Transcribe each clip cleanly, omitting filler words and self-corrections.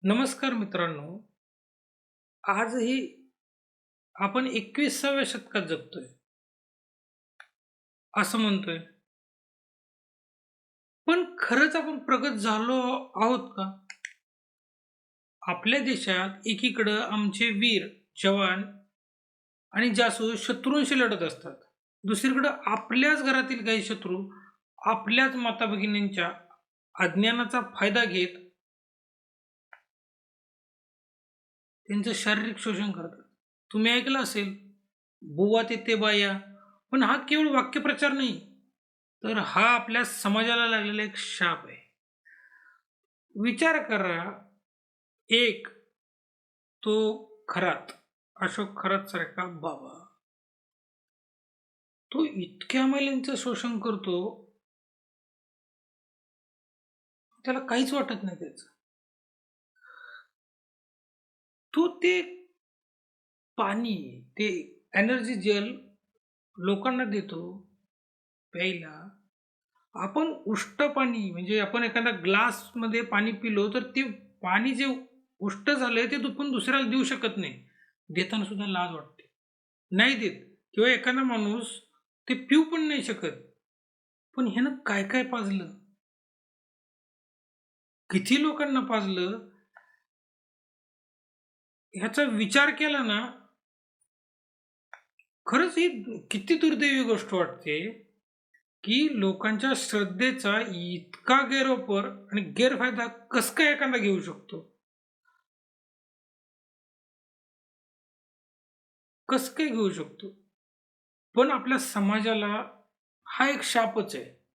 नमस्कार मित्रांनो. आजही आपण 21व्या शतकात जगतोय, असं म्हणतोय. पण खरंच आपण प्रगत झालो आहोत का? आपल्या देशात एकीकडं आमचे वीर जवान आणि जासूस शत्रूंशी लढत असतात. दुसरीकडं आपल्याच घरातील काही शत्रू आपल्याच माता-भगिनींच्या अज्ञानाचा फायदा घेत त्यांचं शारीरिक शोषण करतात. तुम्ही ऐकलं असेल, "बुवा तेथे बाया." पण हा केवळ वाक्यप्रचार नाही, तर हा आपल्या समाजाला लागलेला एक शाप आहे. विचार करा, एक तो खरात, अशोक खरात सारखा बाबा. तो इतक्या महिलांचं शोषण करतो, त्याला काहीच वाटत नाही त्याचं. तो ते पाणी, ते एनर्जी जेल लोकांना देतो प्यायला. आपण उष्ट पाणी म्हणजे आपण एखाद्या ग्लासमध्ये पाणी पिलो, तर ते पाणी जे उष्ट झालंय ते पण दुसऱ्याला देऊ शकत नाही. देताना सुद्धा लाज वाटते. नाही देत किंवा एखादा माणूस ते पिऊ पण नाही शकत. पण ह्यानं काय-काय पाजलं? किती लोकांना पाजलं? ह्याचा विचार केला ना, खरंच ही किती दुर्दैवी गोष्ट वाटते, की लोकांच्या श्रद्धेचा इतका गैरवापर आणि गैरफायदा कसं काय एखादा घेऊ शकतो? कसं काय घेऊ शकतो? पण आपल्या समाजाला हा एक शापच आहे,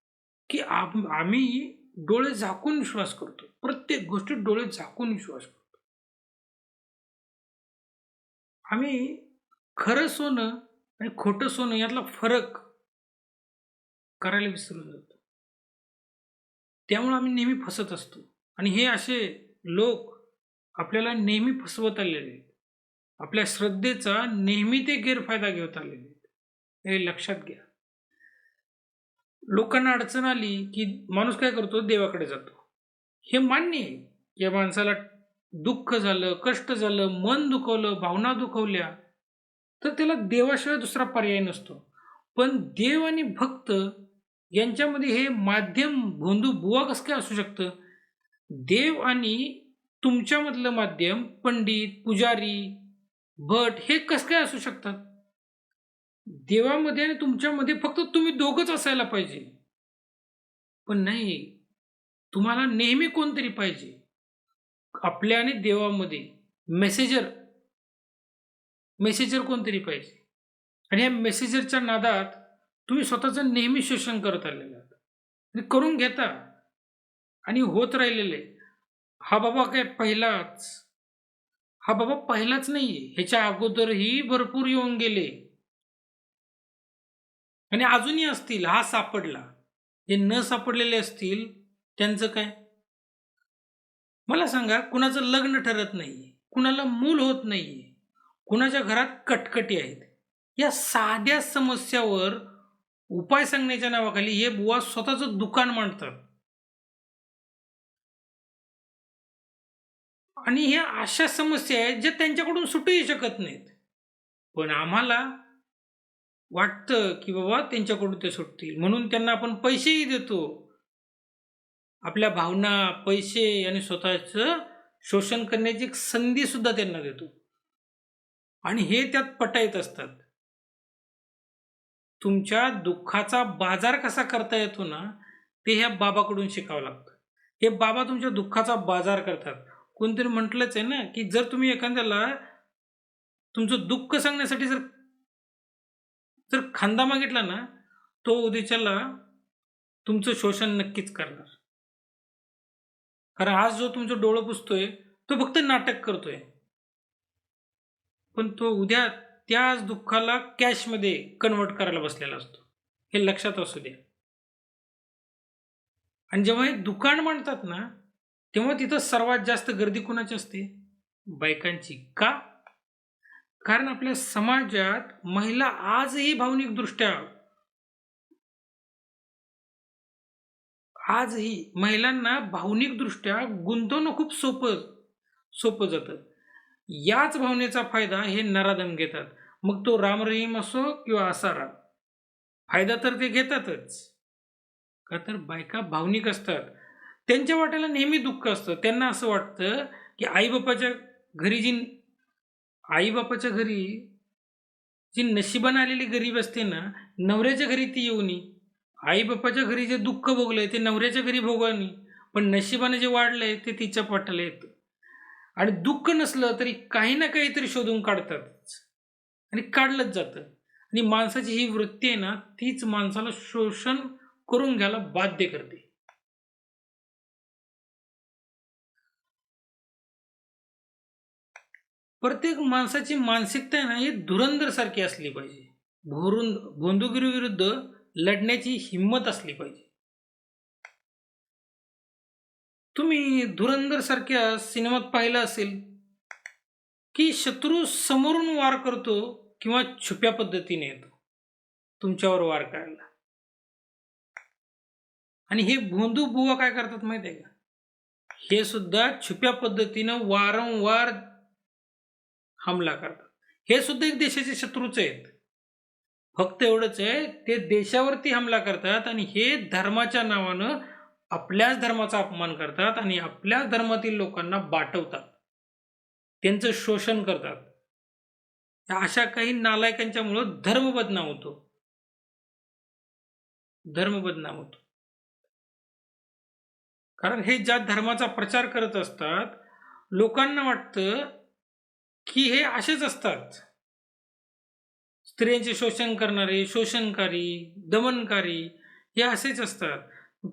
की आम्ही डोळे झाकून विश्वास करतो. प्रत्येक गोष्टीत डोळे झाकून विश्वास करतो. आम्ही खरं सोनं आणि खोटं सोनं यातला फरक करायला विसरून जातो. त्यामुळे आम्ही नेहमी फसत असतो आणि हे असे लोक आपल्याला नेहमी फसवत आलेले आहेत. आपल्या श्रद्धेचा नेहमी ते गैरफायदा घेत आलेले आहेत. हे लक्षात घ्या. लोकांना अडचण आली, की माणूस काय करतो? देवाकडे जातो. हे मान्य आहे. या माणसाला दुःख झालं, कष्ट झालं, मन दुखवलं, भावना दुखवल्या, तर त्याला देवाशिवाय दुसरा पर्याय नसतो. पण देव आणि भक्त यांच्यामध्ये हे माध्यम भोंदू बुवा कसं काय असू शकतं? देव आणि तुमच्यामधलं माध्यम पंडित, पुजारी, भट हे कसं काय असू शकतात? देवामध्ये आणि तुमच्यामध्ये फक्त तुम्ही दोघंच असायला पाहिजे. पण नाही, तुम्हाला नेहमी कोणतरी पाहिजे. आपल्या आणि देवामध्ये मेसेंजर मेसेंजर कोणतरी पाहिजे. आणि या मेसेंजरच्या नादात तुम्ही स्वतःचं नेहमी शोषण करत आलेले आहात. आणि करून घेता आणि होत राहिलेले. हा बाबा काय पहिलाच. हा बाबा पहिलाच नाहीये. ह्याच्या अगोदरही भरपूर येऊन गेले आणि अजूनही असतील. हा सापडला. जे न सापडलेले असतील त्यांचं काय? मला सांगा, कुणाचं लग्न ठरत नाहीये, कुणाला मूल होत नाहीये, कुणाच्या घरात कटकटी आहेत. या साध्या समस्यावर उपाय सांगण्याच्या नावाखाली हे बुवा स्वतःचं दुकान मांडतात आणि ह्या अशा समस्या आहेत ज्या त्यांच्याकडून सुटूही शकत नाहीत. पण आम्हाला वाटतं, की बाबा त्यांच्याकडून ते सुटतील म्हणून त्यांना आपण पैसेही देतो. आपल्या भावना, पैसे आणि स्वतःचं शोषण करण्याची एक संधीसुद्धा त्यांना देतो आणि हे त्यात पटाईत असतात. तुमच्या दुःखाचा बाजार कसा करता येतो ना, ते ह्या बाबाकडून शिकावं लागतं. हे बाबा तुमच्या दुःखाचा बाजार करतात. कोणतरी म्हटलंच आहे ना, की जर तुम्ही एखाद्याला तुमचं दुःख सांगण्यासाठी जर जर खांदा मागितला ना, तो उद्याच्याला तुमचं शोषण नक्कीच करणार. कारण आज जो तुमचं डोळं पुसतोय, तो फक्त नाटक करतोय. पण तो उद्या त्याच दुःखाला कॅशमध्ये कन्व्हर्ट करायला बसलेला असतो. हे लक्षात असू द्या. आणि जेव्हा हे दुकान मांडतात ना, तेव्हा तिथं सर्वात जास्त गर्दी कोणाची असते? बायकांची. का? कारण आपल्या समाजात महिला आजही भावनिकदृष्ट्या आजही महिलांना भावनिकदृष्ट्या गुंतवणं खूप सोपं. सोपं जातं. याच भावनेचा फायदा हे नराधम घेतात. मग तो राम रहीम असो किंवा असा राम, फायदा तर ते घेतातच. का तर बायका भावनिक असतात. त्यांच्या वाट्याला नेहमी दुःख असतं. त्यांना असं वाटतं, की घरी जी आई-बापाच्या घरी जी नशिबाने आलेली गरीब असते ना, नवऱ्याच्या घरी ती येऊ नये. आई-बापाच्या घरी जे दुःख भोगलंय ते नवऱ्याच्या घरी भोगावं नाही. पण नशिबाने जे वाढलंय ते तिच्या पोटाला येतं. आणि दुःख नसलं तरी काही ना काहीतरी शोधून काढतातच आणि काढलंच जातं. आणि माणसाची ही वृत्ती आहे ना, तीच माणसाला शोषण करून घ्यायला बाध्य करते. प्रत्येक माणसाची मानसिकता आहे ना, ही धुरंधरसारखी असली पाहिजे. भोंदूगिरीविरुद्ध लढण्याची हिंमत असली पाहिजे. तुम्ही धुरंधरसारख्या सिनेमात पाहिलं असेल, की शत्रू समोरून वार करतो किंवा छुप्या पद्धतीने येतो तुमच्यावर वार करायला. आणि हे भोंदू बुवा काय करतात माहिती आहे का? हे सुद्धा छुप्या पद्धतीनं वारंवार हमला करतात. हे सुद्धा एक देशाचे शत्रूच आहेत. फक्त एवढंच आहे, ते देशावरती हमला करतात आणि हे धर्माच्या नावानं आपल्याच धर्माचा अपमान करतात आणि आपल्याच धर्मातील लोकांना बाटवतात. त्यांचं शोषण करतात. अशा काही नालायकांच्यामुळं धर्म बदनाम होतो. कारण हे ज्या धर्माचा प्रचार करत असतात, लोकांना वाटतं, की हे असेच असतात. स्त्रियांचे शोषण करणारे, शोषणकारी, दमनकारी हे असेच असतात.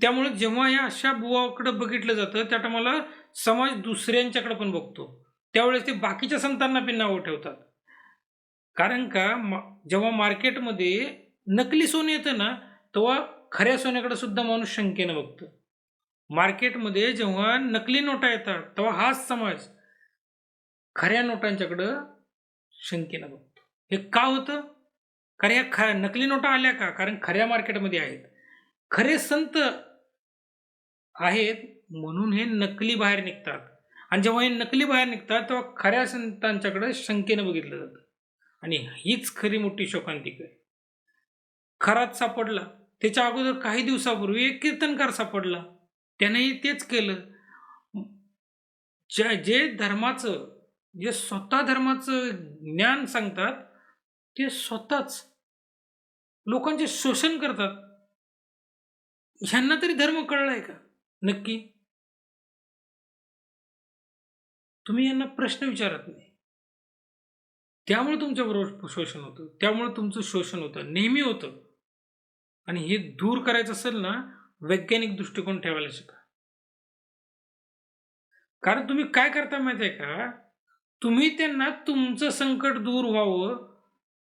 त्यामुळे जेव्हा या अशा बुवाकडे बघितलं जातं, त्या टायमाला समाज दुसऱ्यांच्याकडे पण बघतो. त्यावेळेस ते बाकीच्या संतांना पण नावं ठेवतात. कारण का जेव्हा मार्केटमध्ये नकली सोनं येतं ना, तेव्हा खऱ्या सोन्याकडे सुद्धा माणूस शंकेनं बघतो. मार्केटमध्ये जेव्हा नकली नोटा येतात, तेव्हा हाच समाज खऱ्या नोटांच्याकडं शंकेनं बघतो. हे का होतं? कारण या नकली नोटा आल्या का? कारण खऱ्या मार्केटमध्ये आहेत. खरे संत आहेत म्हणून हे नकली बाहेर निघतात आणि जेव्हा हे नकली बाहेर निघतात, तेव्हा खऱ्या संतांच्याकडे शंकेनं बघितलं जातं आणि हीच खरी मोठी शोकांतिका आहे. खरात सापडला. त्याच्या अगोदर काही दिवसापूर्वी एक कीर्तनकार सापडला. त्यानेही तेच केलं. जे स्वतः धर्माचं ज्ञान सांगतात, ते स्वतःच लोकांचे शोषण करतात. ह्यांना तरी धर्म कळलाय का? नक्की? तुम्ही यांना प्रश्न विचारत नाही. त्यामुळे तुमच्याबरोबर शोषण होतं. त्यामुळे तुमचं शोषण होतं. नेहमी होतं. आणि हे दूर करायचं असेल ना, वैज्ञानिक दृष्टिकोन ठेवायला शिका. कारण तुम्ही काय करता माहिती आहे का? तुम्ही त्यांना तुमचं संकट दूर व्हावं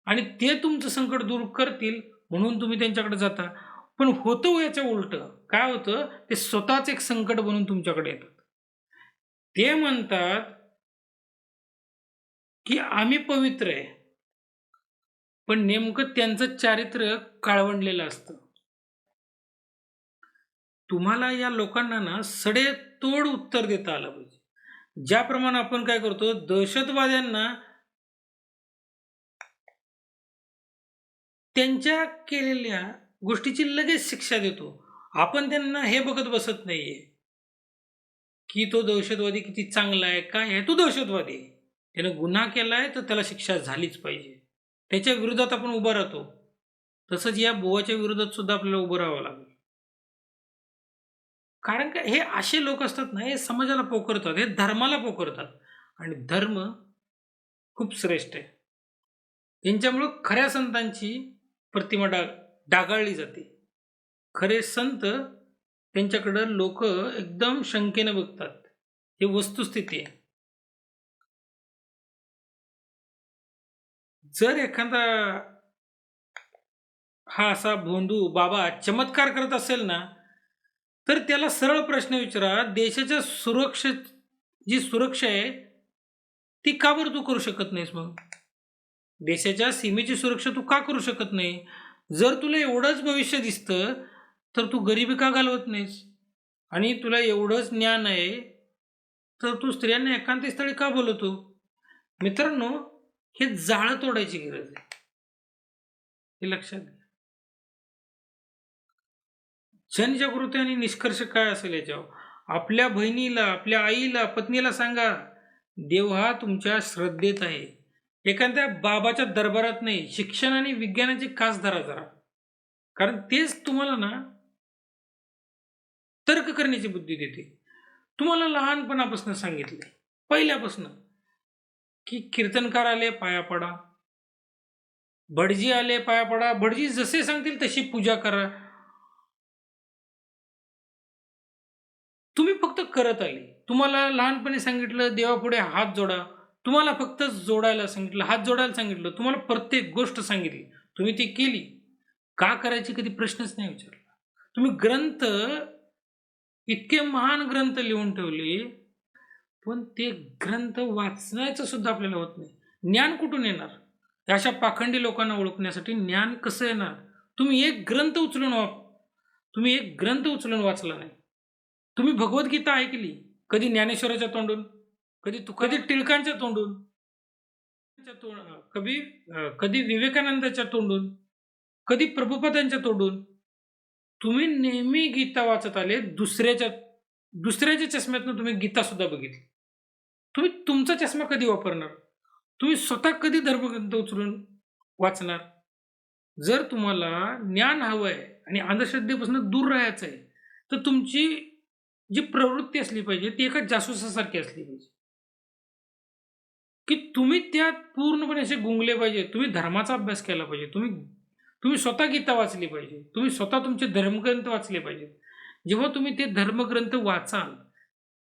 आणि ते तुमचं संकट दूर करतील म्हणून तुम्ही त्यांच्याकडे जाता. पण होतं याच्या उलटं. काय होतं? ते स्वतःच एक संकट बनून तुमच्याकडे येतात. ते म्हणतात, की आम्ही पवित्र आहे. पण नेमकं त्यांचं चारित्र्य काळवंडलेलं असतं. तुम्हाला या लोकांना ना सडेतोड उत्तर देता आलं पाहिजे. ज्याप्रमाणे आपण काय करतो, दहशतवाद्यांना त्यांच्या केलेल्या गोष्टीची लगेच शिक्षा देतो. आपण त्यांना हे बघत बसत नाहीये, की तो दहशतवादी किती चांगला आहे, काय आहे? तो दहशतवादी आहे. त्यानं गुन्हा केलाय तर त्याला शिक्षा झालीच पाहिजे. त्याच्या विरोधात आपण उभा राहतो. तसंच या बुवाच्या विरोधात सुद्धा आपल्याला उभं राहावं लागेल. कारण का हे असे लोक असतात ना, हे समाजाला पोखरतात, हे धर्माला पोखरतात आणि धर्म खूप श्रेष्ठ आहे. यांच्यामुळं खऱ्या संतांची प्रतिमा डागाळली जाते. खरे संत त्यांच्याकडं लोकं एकदम शंकेनं बघतात. ही वस्तुस्थिती आहे. जर एखादा हा असा भोंदू बाबा चमत्कार करत असेल ना, तर त्याला सरळ प्रश्न विचारा, देशाच्या जी सुरक्षा आहे, ती का बरं तू करू शकत नाहीस मग? देशाच्या सीमेची सुरक्षा तू का करू शकत नाही? जर तुला एवढंच भविष्य दिसतं, तर तू गरिबी का घालवत नाहीस? आणि तुला एवढंच ज्ञान आहे, तर तू स्त्रियांना एकांतस्थळी का बोलवतो? मित्रांनो, हे जाळं तोडायची गरज आहे. हे लक्षात घ्या. जनजागृती आणि निष्कर्ष काय असेल याच्यावर? आपल्या बहिणीला, आपल्या आईला, पत्नीला सांगा, देव हा तुमच्या श्रद्धेत आहे. एखाद्या बाबाच्या दरबारात नाही. शिक्षण आणि विज्ञानाची कास धरा जरा. कारण तेच तुम्हाला ना तर्क करण्याची बुद्धी देते. तुम्हाला लहानपणापासून सांगितलंय, पहिल्यापासून, की कीर्तनकार आले पाया पडा, भटजी आले पाया पडा, भटजी जसे सांगतील तशी पूजा करा. तुम्ही फक्त करत आले. तुम्हाला लहानपणी सांगितलं देवापुढे हात जोडा. तुम्हाला फक्त जोडायला सांगितलं, हात जोडायला सांगितलं. तुम्हाला प्रत्येक गोष्ट सांगितली. तुम्ही ती केली. का करायची कधी प्रश्नच नाही विचारला. तुम्ही ग्रंथ, इतके महान ग्रंथ लिहून ठेवले, पण ते ग्रंथ वाचण्याचं सुद्धा आपल्याला होत नाही. ज्ञान कुठून येणार? अशा पाखंडी लोकांना ओळखण्यासाठी ज्ञान कसं येणार? तुम्ही एक ग्रंथ उचलून वाचला नाही. तुम्ही भगवद्गीता ऐकली कधी ज्ञानेश्वराच्या तोंडून, कधी टिळकांच्या तोंडून, कधी विवेकानंदाच्या तोंडून, कधी प्रभुपादांच्या तोंडून. तुम्ही नेहमी गीता वाचत आले. दुसऱ्याच्या चष्म्यातनं तुम्ही गीता सुद्धा बघितली. तुम्ही तुमचा चष्मा कधी वापरणार? तुम्ही स्वतः कधी धर्मग्रंथ उचलून वाचणार? जर तुम्हाला ज्ञान हवं आहे आणि अंधश्रद्धेपासून दूर राहायचं आहे, तर तुमची जी प्रवृत्ती असली पाहिजे ती एका जासूसासारखी असली पाहिजे, की तुम्ही त्यात पूर्णपणे असे गुंगले पाहिजे. तुम्ही धर्माचा अभ्यास केला पाहिजे. तुम्ही स्वतः गीता वाचली पाहिजे. तुम्ही स्वतः तुमचे धर्मग्रंथ वाचले पाहिजेत. जेव्हा तुम्ही ते धर्मग्रंथ वाचाल,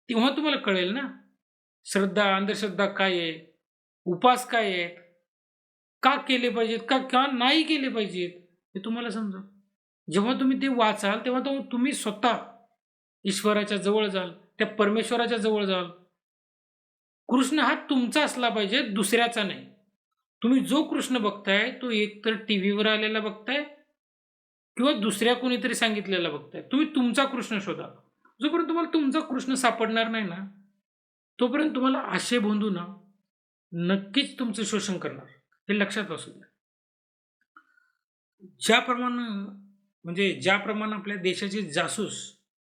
तेव्हा तुम्हाला कळेल ना, श्रद्धा, अंधश्रद्धा काय आहे? उपास काय आहेत? का केले पाहिजेत? का नाही केले पाहिजेत? हे तुम्हाला समजेल. जेव्हा तुम्ही ते वाचाल, तेव्हा तुम्ही स्वतः ईश्वराच्या जवळ जाल, त्या परमेश्वराच्या जवळ जाल. कृष्ण हा तुमचा असला पाहिजे, दुसऱ्याचा नाही. तुम्ही जो कृष्ण बघताय, तो एकतर टीव्हीवर आलेला बघताय किंवा दुसऱ्या कोणीतरी सांगितलेला बघताय. तुम्ही तुमचा कृष्ण शोधा. जोपर्यंत तुम्हाला तुमचा कृष्ण सापडणार नाही ना, तोपर्यंत तुम्हाला आशे बोंधू ना नक्कीच तुमचं शोषण करणार. हे लक्षात असू द्या. ज्याप्रमाणे आपल्या देशाचे जासूस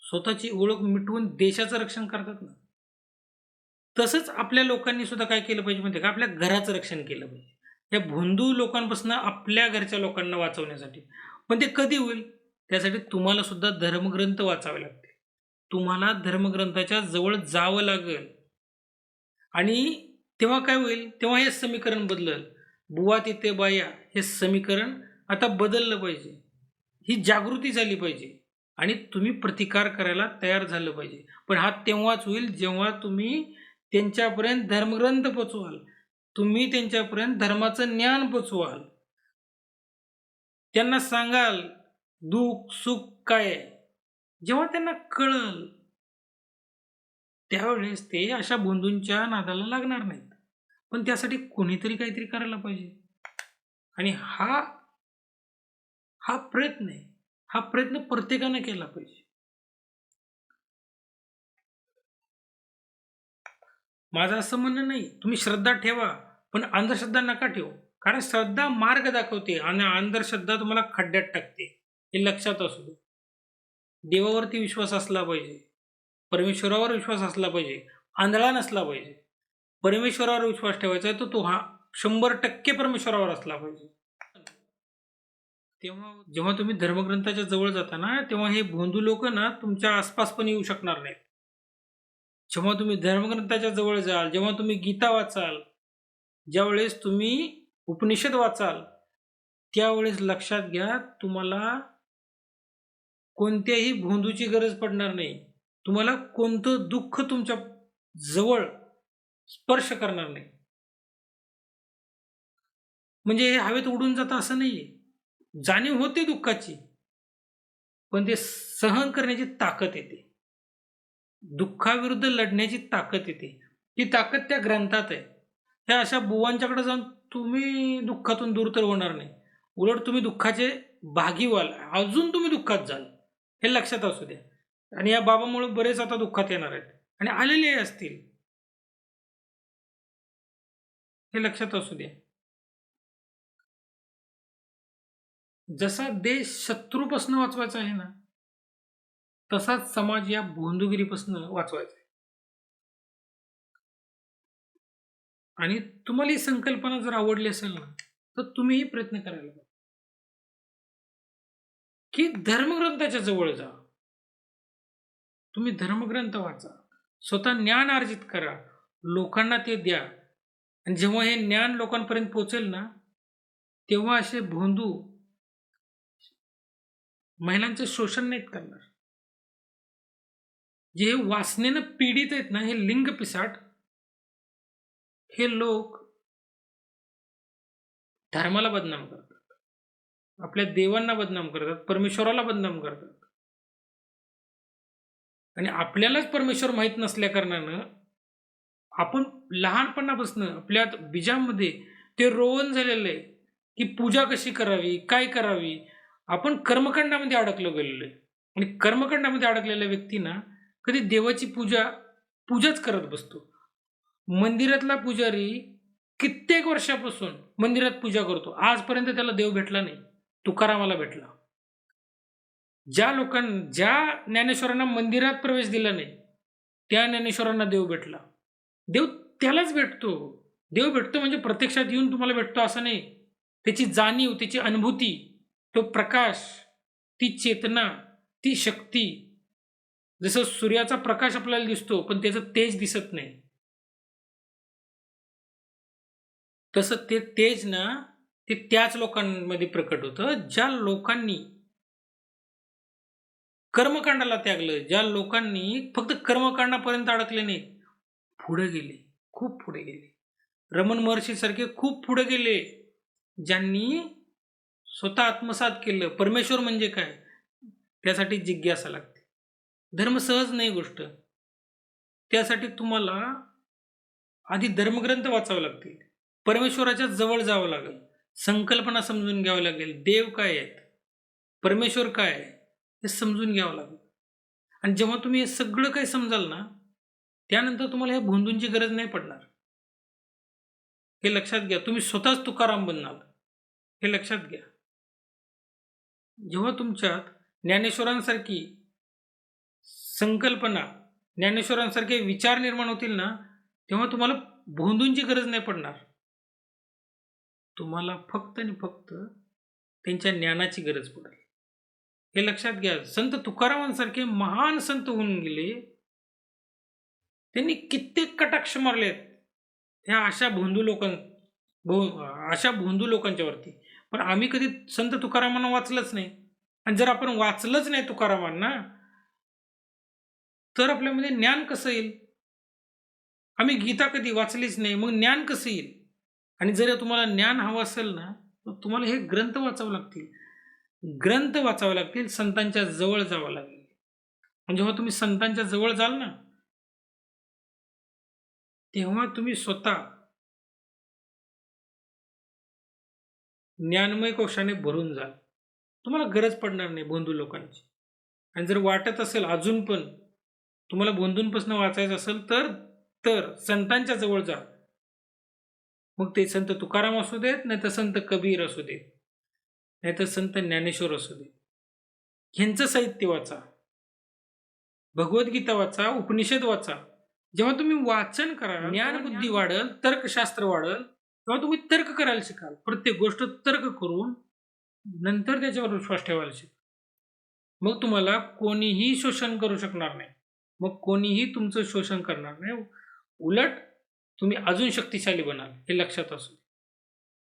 स्वतःची ओळख मिटवून देशाचं रक्षण करतात ना, तसंच आपल्या लोकांनी सुद्धा काय केलं पाहिजे माहिती आहे का? आपल्या घराचं रक्षण केलं पाहिजे. या भोंदू लोकांपासून आपल्या घरच्या लोकांना वाचवण्यासाठी. पण ते कधी होईल? त्यासाठी तुम्हाला सुद्धा धर्मग्रंथ वाचावे लागतील. तुम्हाला धर्मग्रंथाच्या जवळ जावं लागेल. आणि तेव्हा काय होईल? तेव्हा हे समीकरण बदलल. बुवा तिथे बाया, हे समीकरण आता बदललं पाहिजे. ही जागृती झाली पाहिजे आणि तुम्ही प्रतिकार करायला तयार झालं पाहिजे. पण हा तेव्हाच होईल जेव्हा तुम्ही त्यांच्यापर्यंत धर्मग्रंथ पोचवाल. तुम्ही त्यांच्यापर्यंत धर्माचं ज्ञान पोचवाल. त्यांना सांगाल दुःख सुख काय आहे. जेव्हा त्यांना कळल, त्यावेळेस ते अशा बंधूंच्या नादाला लागणार नाहीत. पण त्यासाठी कोणीतरी काहीतरी करायला पाहिजे. आणि हा प्रयत्न आहे. हा प्रयत्न प्रत्येकानं केला पाहिजे. माझं असं म्हणणं नाही, तुम्ही श्रद्धा ठेवा, पण अंधश्रद्धा नका ठेवू. कारण श्रद्धा मार्ग दाखवते आणि अंधश्रद्धा तुम्हाला खड्ड्यात टाकते. हे लक्षात असू दे. देवावरती विश्वास असला पाहिजे. परमेश्वरावर विश्वास असला पाहिजे. आंधळा नसला पाहिजे. परमेश्वरावर विश्वास ठेवायचा आहे तर तो 100% परमेश्वरावर असला पाहिजे. तेव्हा जेव्हा तुम्ही धर्मग्रंथाच्या जवळ जाता ना, तेव्हा हे भोंदू लोक ना तुमच्या आसपास पण येऊ शकणार नाहीत. जेव्हा तुम्ही धर्मग्रंथाच्या जवळ जाल, जेव्हा तुम्ही गीता वाचाल, ज्यावेळेस तुम्ही उपनिषद वाचाल, त्यावेळेस लक्षात घ्या, तुम्हाला कोणत्याही भोंदूची गरज पडणार नाही. तुम्हाला कोणतं दुःख तुमच्या जवळ स्पर्श करणार नाही. म्हणजे हे हवेत उडून जातं असं नाहीये. जाणीव होते दुःखाची, पण ते सहन करण्याची ताकद येते. दुःखाविरुद्ध लढण्याची ताकद येते. ती ताकद त्या ग्रंथात आहे. त्या अशा बुवांच्याकडे जाऊन तुम्ही दुःखातून दूर तर होणार नाही. उलट तुम्ही दुःखाचे भागी व्हाल. अजून तुम्ही दुःखात जाल. हे लक्षात असू द्या. आणि या बाबामुळे बरेच आता दुःखात येणार आहेत आणि आलेले असतील. हे लक्षात असू द्या. जसा देश शत्रूपासून वाचवायचा आहे ना, तसाच समाज या भोंदूगिरीपासून वाचवायचा आहे. आणि तुम्हाला ही संकल्पना जर आवडली असेल ना, तर तुम्हीही प्रयत्न करायला पाहिजे, की धर्मग्रंथाच्या जवळ जा. तुम्ही धर्मग्रंथ वाचा. स्वतः ज्ञान अर्जित करा. लोकांना ते द्या. आणि जेव्हा हे ज्ञान लोकांपर्यंत पोहोचेल ना, तेव्हा असे भोंदू महिलांचं शोषण नाहीत करणार. जे वासनेनं पीडित आहेत ना, हे लिंग पिसाट, हे लोक धर्माला बदनाम करतात. आपल्या देवांना बदनाम करतात, परमेश्वराला बदनाम करतात. आणि आपल्यालाच परमेश्वर माहीत नसल्या कारणानं आपण लहानपणापासून आपल्या बीजामध्ये ते रोवण झालेलं आहे, की पूजा कशी करावी, काय करावी? आपण कर्मकांडामध्ये अडकलो गेलेलो आहे. आणि कर्मकांडामध्ये अडकलेल्या व्यक्तींना कधी देवाची पूजाच करत बसतो. मंदिरातला पुजारी कित्येक वर्षापासून मंदिरात पूजा करतो. आजपर्यंत त्याला देव भेटला नाही. तुकारामाला भेटला. ज्या ज्ञानेश्वरांना मंदिरात प्रवेश दिला नाही, त्या ज्ञानेश्वरांना देव भेटला. देव त्यालाच भेटतो. देव भेटतो म्हणजे प्रत्यक्षात येऊन तुम्हाला भेटतो असं नाही. त्याची जाणीव, त्याची अनुभूती, तो प्रकाश, ती चेतना, ती शक्ती. जसं सूर्याचा प्रकाश आपल्याला दिसतो, पण त्याचं तेज दिसत नाही. तसं ते तेज ना, ते त्याच लोकांमध्ये प्रकट होतं, ज्या लोकांनी कर्मकांडाला त्यागलं, ज्या लोकांनी फक्त कर्मकांडापर्यंत अडकले नाहीत, पुढे गेले, खूप पुढे गेले. रमण महर्षीसारखे खूप पुढे गेले, ज्यांनी स्वतः आत्मसात केलं. परमेश्वर म्हणजे काय, त्यासाठी जिज्ञासा लागते. धर्म सहज नाही गोष्ट. त्यासाठी तुम्हाला आधी धर्मग्रंथ वाचावे लागतील. परमेश्वराच्या जवळ जावं लागेल. संकल्पना समजून घ्यावं लागेल. देव काय आहेत, परमेश्वर काय आहे, हे समजून घ्यावं लागेल. आणि जेव्हा तुम्ही हे सगळं काही समजाल ना, त्यानंतर तुम्हाला ह्या भोंदूंची गरज नाही पडणार. हे लक्षात घ्या. तुम्ही स्वतःच तुकाराम बनणार, हे लक्षात घ्या. जेव्हा तुमच्यात ज्ञानेश्वरांसारखी संकल्पना, ज्ञानेश्वरांसारखे विचार निर्माण होतील ना, तेव्हा तुम्हाला भोंदूंची गरज नाही पडणार. तुम्हाला फक्त आणि फक्त त्यांच्या ज्ञानाची गरज पडेल. हे लक्षात घ्या. संत तुकारामांसारखे महान संत होऊन गेले. त्यांनी कित्येक कटाक्ष मारलेत ह्या अशा भोंदू लोकांच्यावरती. पण आम्ही कधी संत तुकारामांना वाचलंच नाही. आणि जर आपण वाचलंच नाही तुकारामांना, तर आपल्यामध्ये ज्ञान कसं येईल? आम्ही गीता कधी वाचलीच नाही, मग ज्ञान कसं येईल? आणि जर तुम्हाला ज्ञान हवं असेल ना, तर तुम्हाला हे ग्रंथ वाचावे लागतील. ग्रंथ वाचावे लागतील, संतांच्या जवळ जावं लागेल. आणि जेव्हा तुम्ही संतांच्या जवळ जाल ना, तेव्हा तुम्ही स्वतः ज्ञानमय कोशाने भरून जाल. तुम्हाला गरज पडणार नाही भोंदू लोकांची. आणि जर वाटत असेल अजून पण तुम्हाला भोंदूंपासून वाचायचं असेल, तर संतांच्या जवळ जा. मग ते संत तुकाराम असू देत, नाही तर संत कबीर असू देत, नाही तर संत ज्ञानेश्वर असू देत, ह्यांचं साहित्य वाचा. भगवद्गीता वाचा, उपनिषद वाचा. जेव्हा तुम्ही वाचन कराल, ज्ञानबुद्धी वाढल, तर्कशास्त्र वाढल, तेव्हा तुम्ही तर्क करायला शिकाल. प्रत्येक गोष्ट तर्क करून नंतर त्याच्यावर विश्वास ठेवायला शिकाल. मग तुम्हाला कोणीही शोषण करू शकणार नाही. मग कोणीही तुमचं शोषण करणार नाही. उलट तुम्ही अजून शक्तिशाली बनाल, हे लक्षात असू.